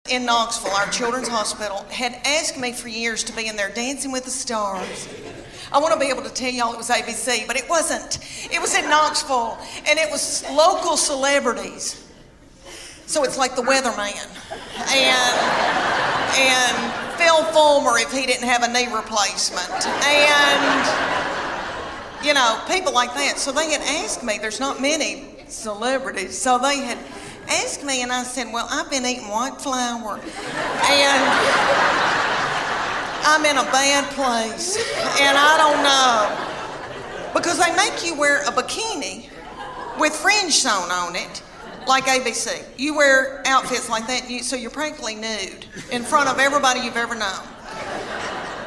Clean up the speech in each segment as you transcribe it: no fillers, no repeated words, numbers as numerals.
In Knoxville, our children's hospital had asked me for years to be in there Dancing with the Stars. I want to be able to tell y'all it was ABC, but it wasn't. It was in Knoxville, and it was local celebrities. So it's like the weatherman, and Phil Fulmer if he didn't have a knee replacement, and you know, people like that. So they had asked me, there's not many celebrities, so they had asked me, and I said, well, I've been eating white flour, and I'm in a bad place, and I don't know. Because they make you wear a bikini with fringe sewn on it, like ABC. You wear outfits like that, so you're practically nude in front of everybody you've ever known.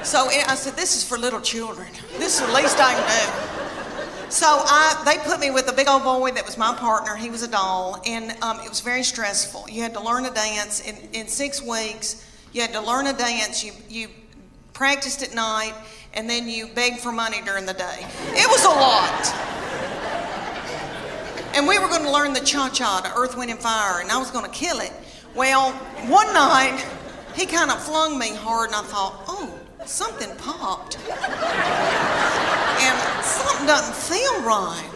So I said, this is for little children. This is the least I can do. So they put me with a big old boy that was my partner. He was a doll, and it was very stressful. You had to learn a dance in 6 weeks. You had to learn a dance. You practiced at night, and then you begged for money during the day. It was a lot. And we were going to learn the cha-cha, to Earth, Wind, and Fire, and I was going to kill it. Well, one night, he kind of flung me hard, and I thought, oh, something popped. And something doesn't feel right.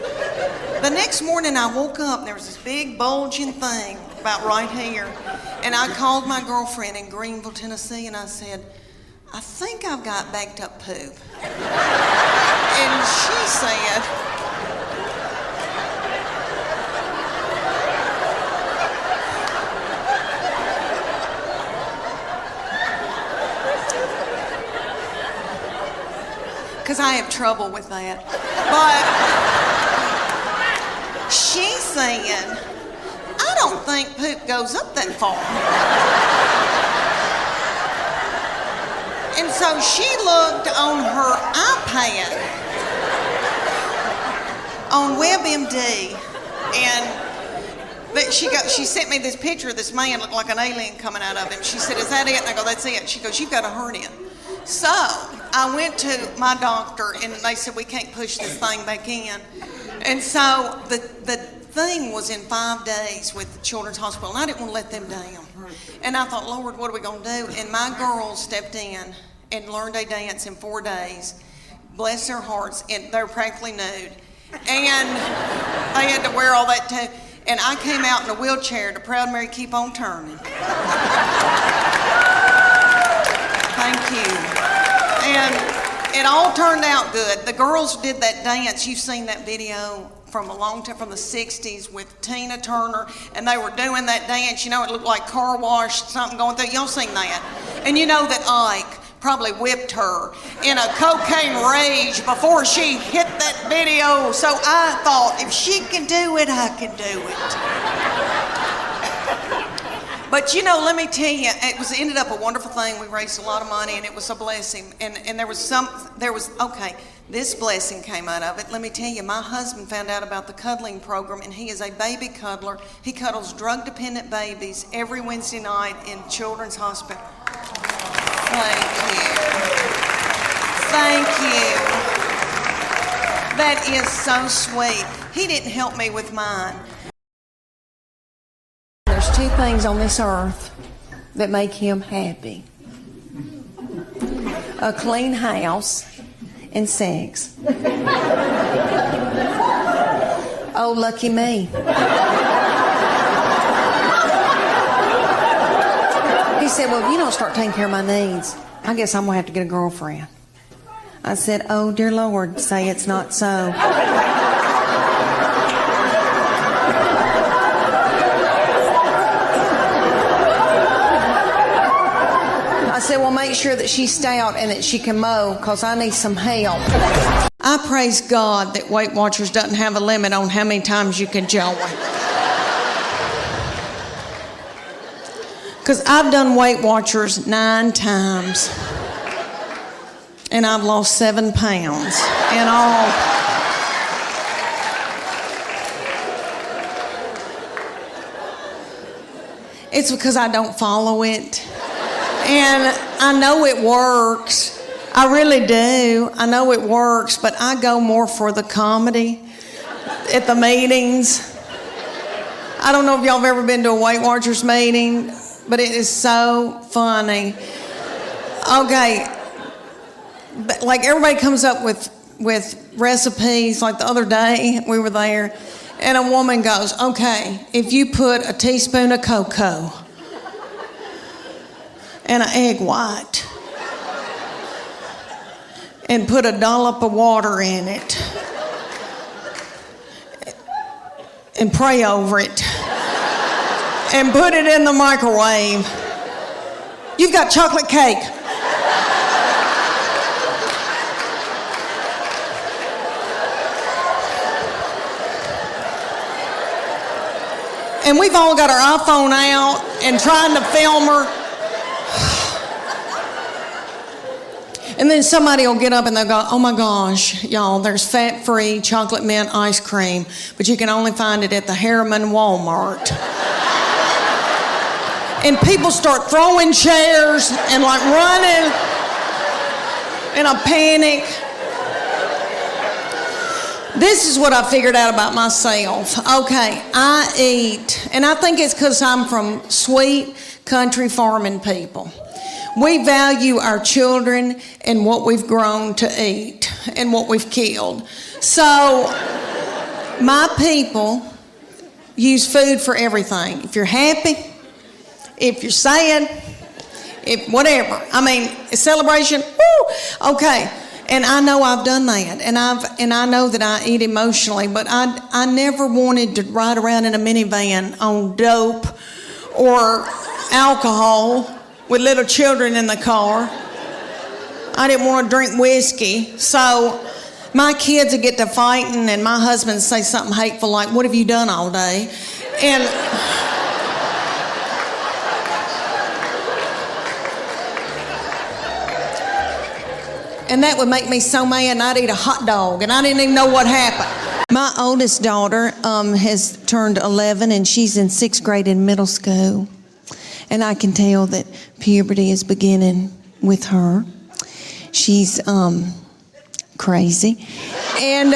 The next morning I woke up and there was this big bulging thing about right here. And I called my girlfriend in Greenville, Tennessee, and I said, I think I've got backed up poop. And she said, because I have trouble with that. But she said, I don't think poop goes up that far. And so she looked on her iPad on WebMD, and she sent me this picture of this man looked like an alien coming out of him. She said, is that it? And I go, that's it. She goes, you've got a hernia. So I went to my doctor, and they said, we can't push this thing back in. And so the thing was in 5 days with the Children's Hospital, and I didn't want to let them down. And I thought, Lord, what are we going to do? And my girls stepped in and learned a dance in 4 days. Bless their hearts, and they were practically nude. And they had to wear all that too. And I came out in a wheelchair to Proud Mary Keep On Turning. Thank you. And it all turned out good. The girls did that dance. You've seen that video from a long time, from the 60s with Tina Turner, and they were doing that dance. You know, it looked like car wash, something going through. Y'all seen that? And you know that Ike probably whipped her in a cocaine rage before she hit that video. So I thought, if she can do it, I can do it. But you know, let me tell you, it ended up a wonderful thing. We raised a lot of money, and it was a blessing. And this blessing came out of it. Let me tell you, my husband found out about the cuddling program, and he is a baby cuddler. He cuddles drug-dependent babies every Wednesday night in Children's Hospital. Thank you. Thank you. That is so sweet. He didn't help me with mine. There's 2 things on this earth that make him happy. A clean house and sex. Oh, lucky me. He said, well, if you don't start taking care of my needs, I guess I'm going to have to get a girlfriend. I said, oh, dear Lord, say it's not so. I said, well, make sure that she's stout and that she can mow, because I need some help. I praise God that Weight Watchers doesn't have a limit on how many times you can join. Because I've done Weight Watchers 9 times. And I've lost 7 pounds in all. It's because I don't follow it. And I know it works. I really do. I know it works, but I go more for the comedy at the meetings. I don't know if y'all have ever been to a Weight Watchers meeting. but it is so funny. Okay, but like everybody comes up with recipes. Like the other day, we were there, and a woman goes, okay, if you put a teaspoon of cocoa and an egg white and put a dollop of water in it and pray over it and put it in the microwave, you've got chocolate cake. And we've all got our iPhone out and trying to film her. And then somebody will get up and they'll go, oh my gosh, y'all, there's fat-free chocolate mint ice cream, but you can only find it at the Harriman Walmart. And people start throwing chairs and like running in a panic. This is what I figured out about myself. Okay, I eat, and I think it's because I'm from sweet country farming people. We value our children and what we've grown to eat and what we've killed. So my people use food for everything. If you're happy, if you're sad, if whatever. I mean, a celebration, woo, okay. And I know I've done that, and I know that I eat emotionally, but I never wanted to ride around in a minivan on dope or alcohol with little children in the car. I didn't want to drink whiskey, so my kids would get to fighting, and my husband would say something hateful like, "What have you done all day?" And that would make me so mad, and I'd eat a hot dog, and I didn't even know what happened. My oldest daughter has turned 11, and she's in 6th grade in middle school. And I can tell that puberty is beginning with her. She's crazy. And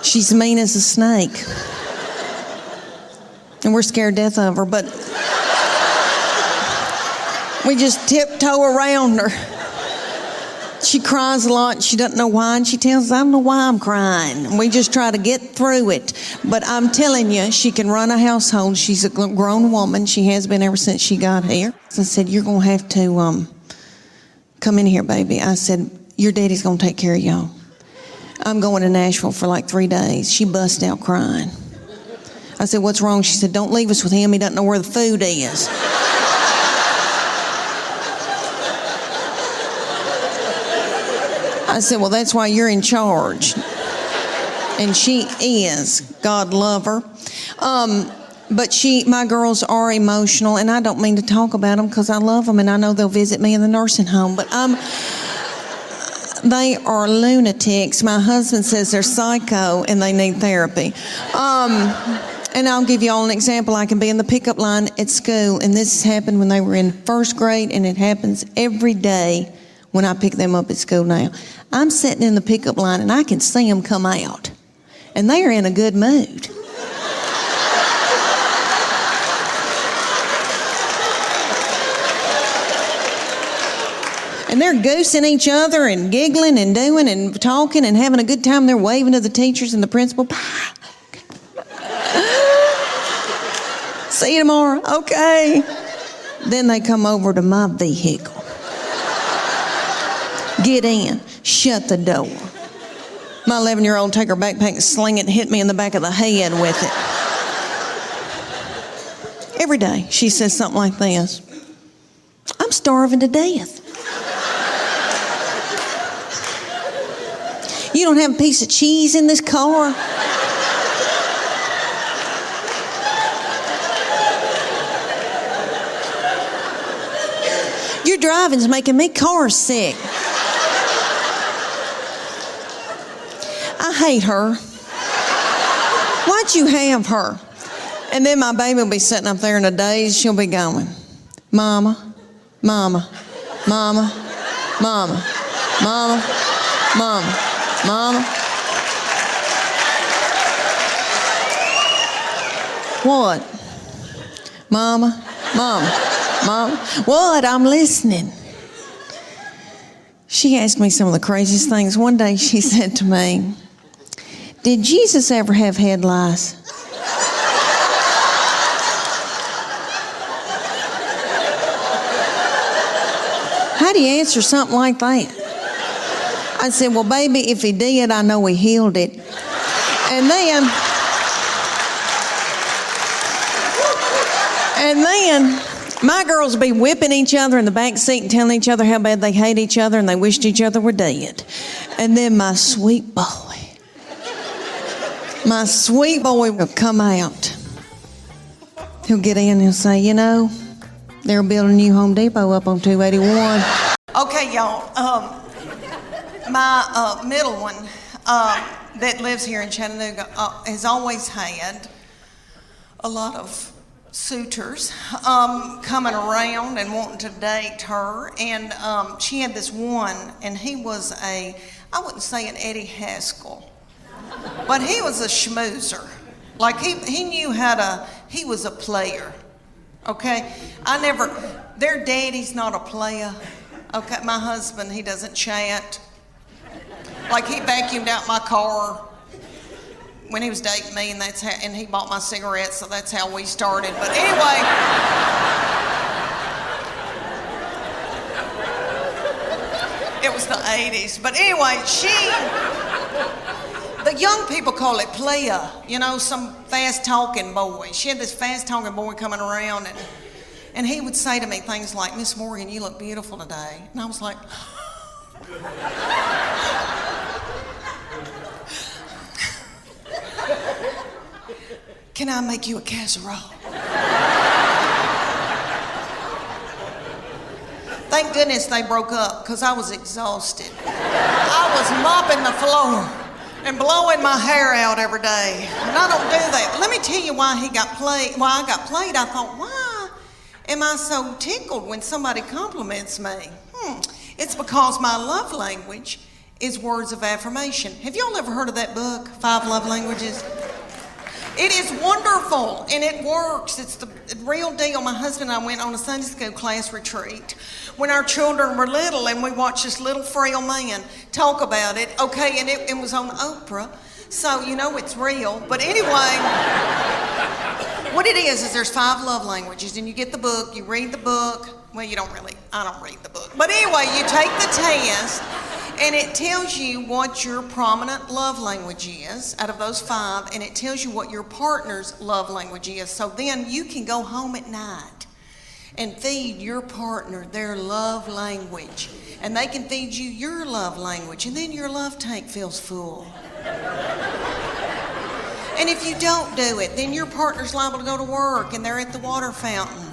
she's mean as a snake. And we're scared to death of her, but we just tiptoe around her. She cries a lot, and she doesn't know why, and she tells us, I don't know why I'm crying. And we just try to get through it. But I'm telling you, she can run a household. She's a grown woman. She has been ever since she got here. So I said, you're going to have to come in here, baby. I said, your daddy's going to take care of y'all. I'm going to Nashville for like 3 days. She bust out crying. I said, what's wrong? She said, don't leave us with him. He doesn't know where the food is. I said, well, that's why you're in charge. And she is. God love her. But my girls are emotional, and I don't mean to talk about them because I love them, and I know they'll visit me in the nursing home. But they are lunatics. My husband says they're psycho, and they need therapy. And I'll give you all an example. I can be in the pickup line at school, and this has happened when they were in 1st grade, and it happens every day when I pick them up at school now. I'm sitting in the pickup line, and I can see them come out, and they are in a good mood. And they're goosing each other and giggling and doing and talking and having a good time. They're waving to the teachers and the principal. See you tomorrow. Okay. Then they come over to my vehicle. Get in. Shut the door. My 11-year-old take her backpack and sling it and hit me in the back of the head with it. Every day she says something like this. I'm starving to death. You don't have a piece of cheese in this car? Your driving's making me car sick. I hate her. Why'd you have her? And then my baby will be sitting up there in a daze. She'll be going, Mama, Mama, Mama, Mama, Mama, Mama, Mama. What? Mama? Mom? What? I'm listening. She asked me some of the craziest things. One day she said to me, did Jesus ever have head lice? How do you answer something like that? I said, well, baby, if he did, I know he healed it. And then my girls would be whipping each other in the back seat and telling each other how bad they hate each other and they wished each other were dead. And then my sweet boy will come out. He'll get in and he'll say, you know, they're building a new Home Depot up on 281. Okay, y'all. My middle one that lives here in Chattanooga has always had a lot of suitors coming around and wanting to date her. And she had this one, and he was I wouldn't say an Eddie Haskell, but he was a schmoozer. Like he knew he was a player. Okay? Their daddy's not a player. Okay, my husband, he doesn't chat. Like he vacuumed out my car when he was dating me, and he bought my cigarettes, so that's how we started. But anyway, it was the 80s. But anyway, the young people call it playa, you know, some fast-talking boy. She had this fast-talking boy coming around, and he would say to me things like, Miss Morgan, you look beautiful today. And I was like, can I make you a casserole? Thank goodness they broke up, because I was exhausted. I was mopping the floor and blowing my hair out every day. And I don't do that. Let me tell you why I got played. I thought, why am I so tickled when somebody compliments me? It's because my love language is words of affirmation. Have y'all ever heard of that book, 5 Love Languages? It is wonderful, and it works. It's the real deal. My husband and I went on a Sunday school class retreat when our children were little, and we watched this little frail man talk about it. Okay, and it was on Oprah, so you know it's real. But anyway, what it is there's 5 love languages, and you get the book, you read the book. Well, I don't read the book. But anyway, you take the test, and it tells you what your prominent love language is out of those 5, and it tells you what your partner's love language is. So then you can go home at night and feed your partner their love language, and they can feed you your love language, and then your love tank feels full. And if you don't do it, then your partner's liable to go to work, and they're at the water fountain,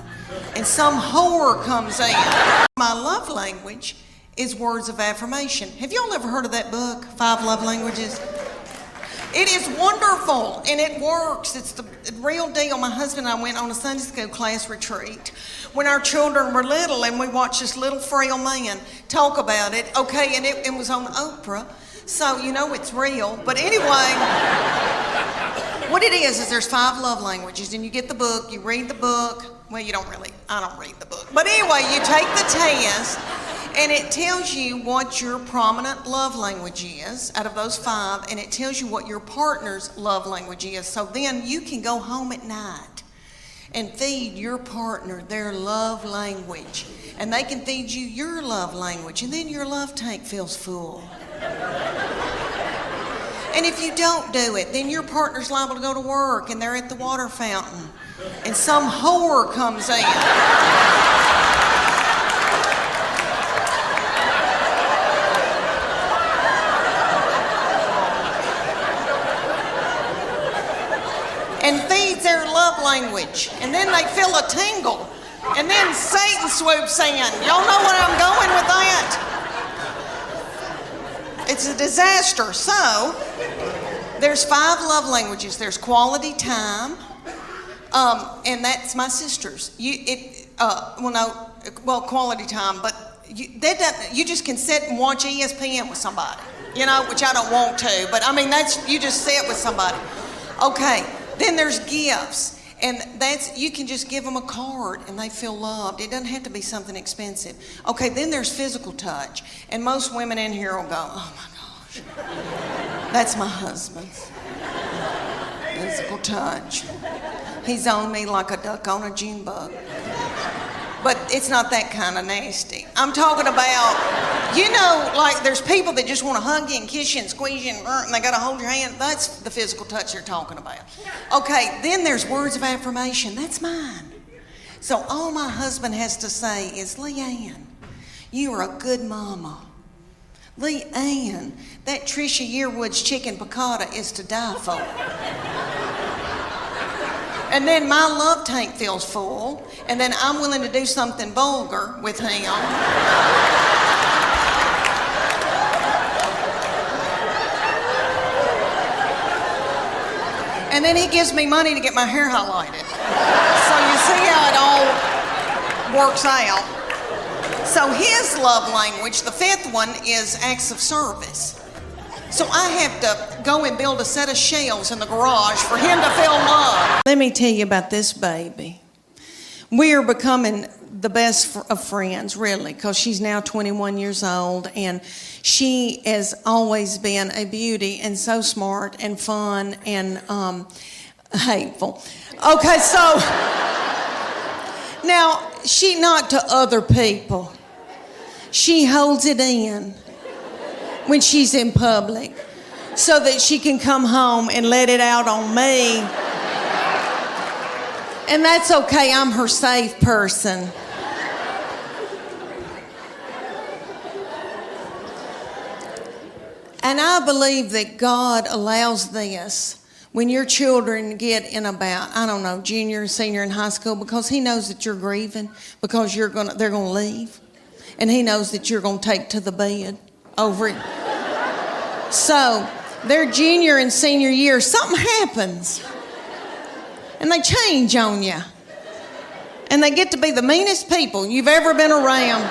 and some whore comes in. My love language is words of affirmation. Have y'all ever heard of that book, 5 Love Languages? It is wonderful, and it works. It's the real deal. My husband and I went on a Sunday school class retreat when our children were little, and we watched this little frail man talk about it. Okay, and it was on Oprah, so you know it's real. But anyway, what it is there's 5 love languages, and you get the book, you read the book. Well, I don't read the book. But anyway, you take the test, and it tells you what your prominent love language is out of those 5, and it tells you what your partner's love language is. So then you can go home at night and feed your partner their love language, and they can feed you your love language, and then your love tank feels full. And if you don't do it, then your partner's liable to go to work, and they're at the water fountain, and some whore comes in. And feeds their love language, and then they feel a tingle, and then Satan swoops in. Y'all know where I'm going with that? It's a disaster. So there's 5 love languages. There's quality time, and that's my sister's. Quality time, but you just can sit and watch ESPN with somebody, you know, which I don't want to, but I mean, you just sit with somebody. Okay. Then there's gifts, And you can just give them a card and they feel loved. It doesn't have to be something expensive. Okay, then there's physical touch. And most women in here will go, oh my gosh, that's my husband's. Physical touch. He's on me like a duck on a June bug. But it's not that kind of nasty. I'm talking about, like there's people that just want to hug you and kiss you and squeeze you and they got to hold your hand. That's the physical touch they're talking about. Okay, then there's words of affirmation. That's mine. So all my husband has to say is, Leanne, you are a good mama. Leanne, that Trisha Yearwood's chicken piccata is to die for. And then my love tank feels full, and then I'm willing to do something vulgar with him. And then he gives me money to get my hair highlighted. So you see how it all works out. So his love language, the fifth one, is acts of service. So I have to go and build a set of shelves in the garage for him to feel love. Let me tell you about this baby. We are becoming the best of friends, really, because she's now 21 years old, and she has always been a beauty and so smart and fun and hateful. Okay, so now she not to other people. She holds it in when she's in public so that she can come home and let it out on me. And that's okay, I'm her safe person. And I believe that God allows this when your children get in about, junior, senior in high school, because he knows that you're grieving, because they're gonna leave. And he knows that you're gonna take to the bed over it. So, their junior and senior year, something happens. And they change on you. And they get to be the meanest people you've ever been around.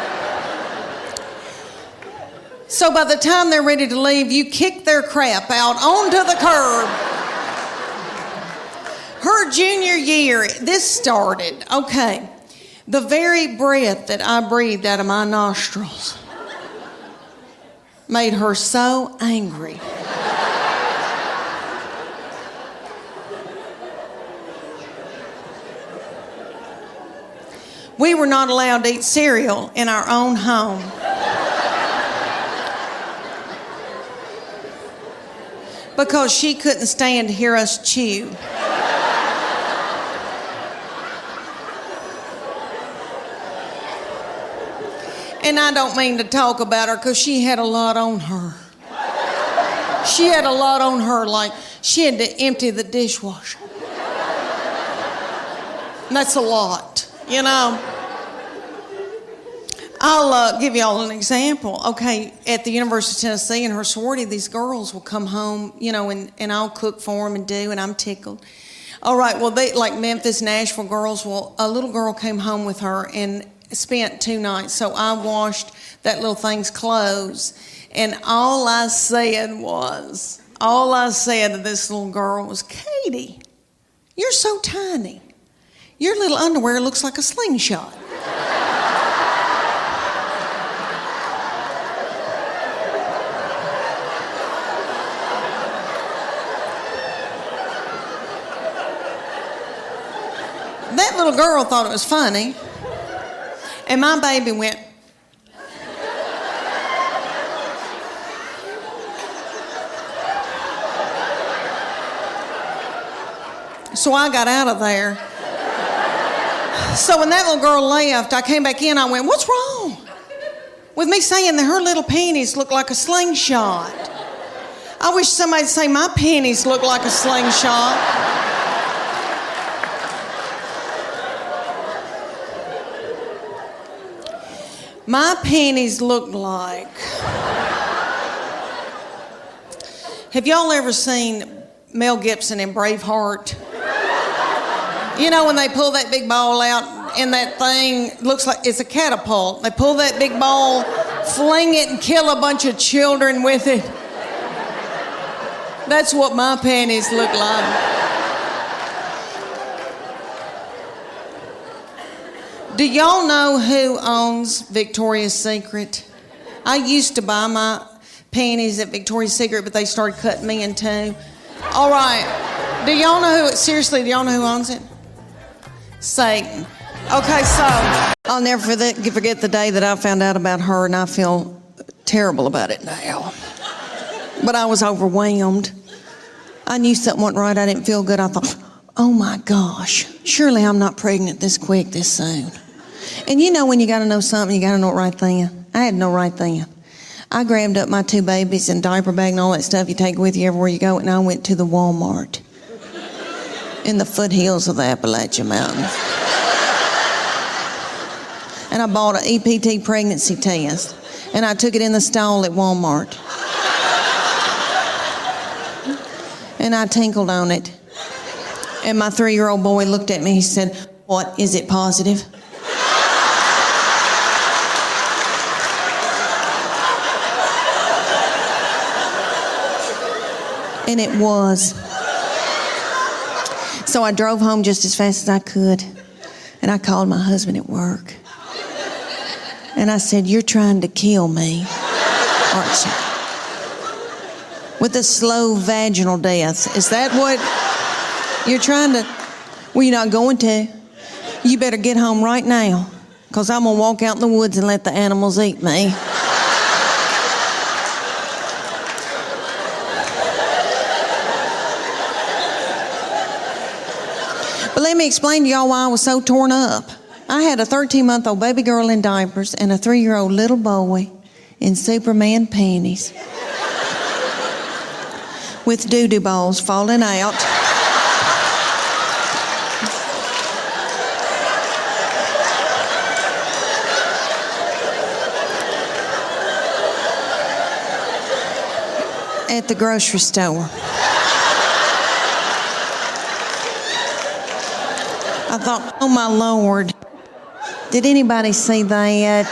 So by the time they're ready to leave, you kick their crap out onto the curb. Her junior year, this started, okay, the very breath that I breathed out of my nostrils made her so angry. We were not allowed to eat cereal in our own home. Because she couldn't stand to hear us chew. And I don't mean to talk about her because she had a lot on her. She had a lot on her, like she had to empty the dishwasher. And that's a lot, you know. I'll give y'all an example. Okay, at the University of Tennessee in her sorority, these girls will come home, you know, and I'll cook for them and do, and I'm tickled. All right, well, they like Memphis, Nashville girls. Well, a little girl came home with her and spent 2 nights. So I washed that little thing's clothes, and all I said to this little girl was, Katie, you're so tiny. Your little underwear looks like a slingshot. That little girl thought it was funny, and my baby went. So I got out of there. So when that little girl left, I came back in, I went, what's wrong with me saying that her little panties look like a slingshot? I wish somebody'd say my panties look like a slingshot. My panties looked like... Have y'all ever seen Mel Gibson in Braveheart? You know when they pull that big ball out and that thing looks like it's a catapult. They pull that big ball, fling it and kill a bunch of children with it. That's what my panties look like. Do y'all know who owns Victoria's Secret? I used to buy my panties at Victoria's Secret, but they started cutting me in two. All right. Do y'all know seriously, do y'all know who owns it? Satan. Okay, so I'll never forget the day that I found out about her, and I feel terrible about it now. But I was overwhelmed. I knew something wasn't right. I didn't feel good. I thought, oh my gosh, surely I'm not pregnant this quick, this soon. And you know when you got to know something, you got to know it right then. I had to know right then. I grabbed up my 2 babies and diaper bag and all that stuff you take with you everywhere you go, and I went to the Walmart in the foothills of the Appalachian Mountains. And I bought an EPT pregnancy test, and I took it in the stall at Walmart. And I tinkled on it. And my 3-year-old boy looked at me, he said, "What, is it positive?" And it was. So I drove home just as fast as I could, and I called my husband at work. And I said, "You're trying to kill me, aren't you? With a slow vaginal death. Is that what you're trying to?" "Well, you're not going to. You better get home right now, because I'm going to walk out in the woods and let the animals eat me." But let me explain to y'all why I was so torn up. I had a 13-month-old baby girl in diapers and a 3-year-old little boy in Superman panties with doo-doo balls falling out. At the grocery store. I thought, oh my Lord, did anybody see that?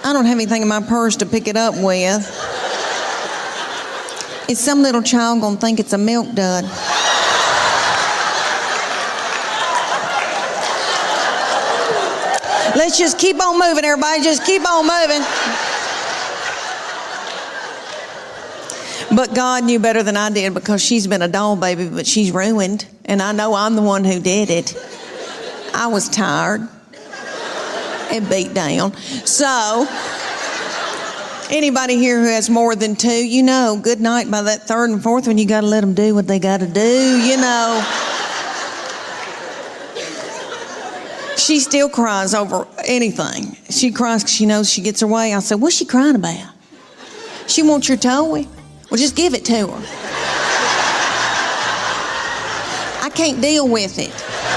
I don't have anything in my purse to pick it up with. Is some little child gonna think it's a milk dud? Let's just keep on moving, everybody. Just keep on moving. But God knew better than I did, because she's been a doll baby, but she's ruined. And I know I'm the one who did it. I was tired and beat down. So, anybody here who has more than 2, you know, good night by that 3rd and 4th one, you got to let them do what they got to do, you know. She still cries over anything. She cries because she knows she gets her way. I said, "What's she crying about?" "She wants your toy." "Well, just give it to her." I can't deal with it.